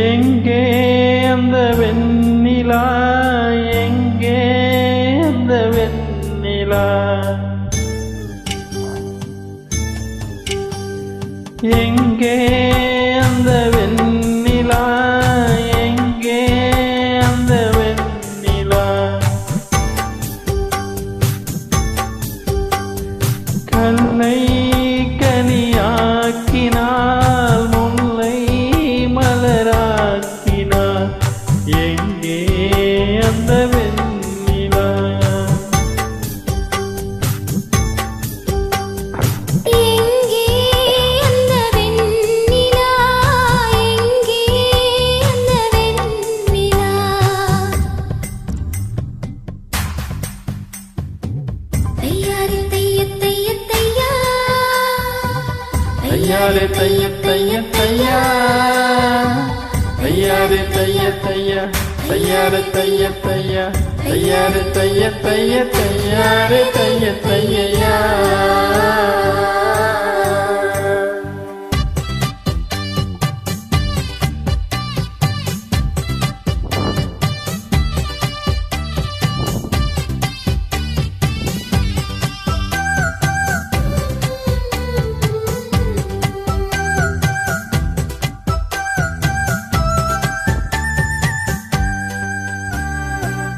எங்கே அந்த வெண்ணிலா, எங்கே அந்த வெண்ணிலா, எங்கே அந்த வெண்ணிலா, எங்கே அந்த வெண்ணிலா, கல்லை கனியாக்கினால் முல்லை மலராக்கினார், எங்கே அந்த வெண்ணிலா, எங்கே அந்த வெண்ணிலா, எங்கே அந்த வெண்ணிலா, தையாரே தைய தைய தையா, தையாரே தைய தைய தையா, தையாரே தைய தைய, தையாரே தைய தைய, தையாரே தைய தைய, தையாரே தைய தையா.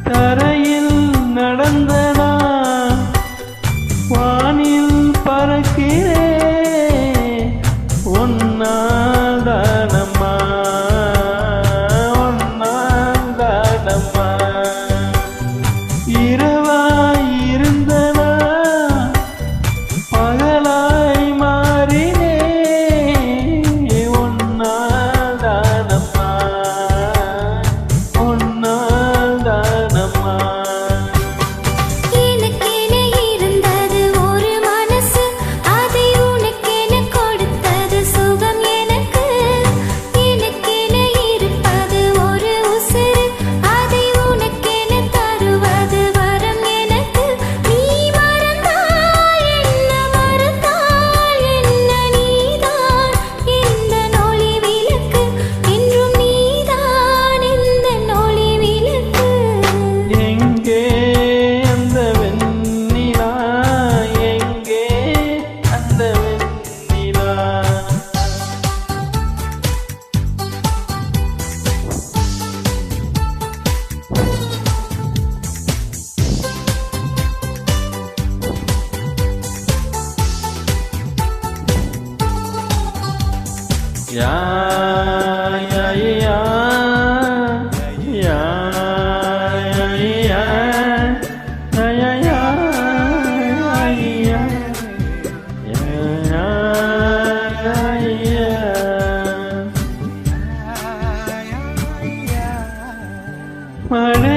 தரையில் நடந்தனா வானில் பறக்கிறேன், ஒன்னால் தானம்மா, ஒன்னால் தானம்மா, இரவாய் இருந்தனா பகலாய் மாறினேன், ஒன்னால் தானம்மா, ஒன்னால் தானம்மா. எனக்கென இருந்தது ஒரு மனசு, அதை உனக்கென கொடுத்தது சுகம் எனக்கு. எனக்கென இருப்பது ஒரு உசுரு, அதை உனக்கென தருவது வரம் எனக்கு. நீ மறந்தால் என்ன, மறந்தால் என்ன, நீதான் இந்த ஒளி விளக்கு, என்றும் நீதான் இந்த ஒளி விளக்கு. எங்கே அந்த வெண்ணிலா, எங்கே அந்த வெண்ணிலா, யா யா யா யா யா யா யா மழை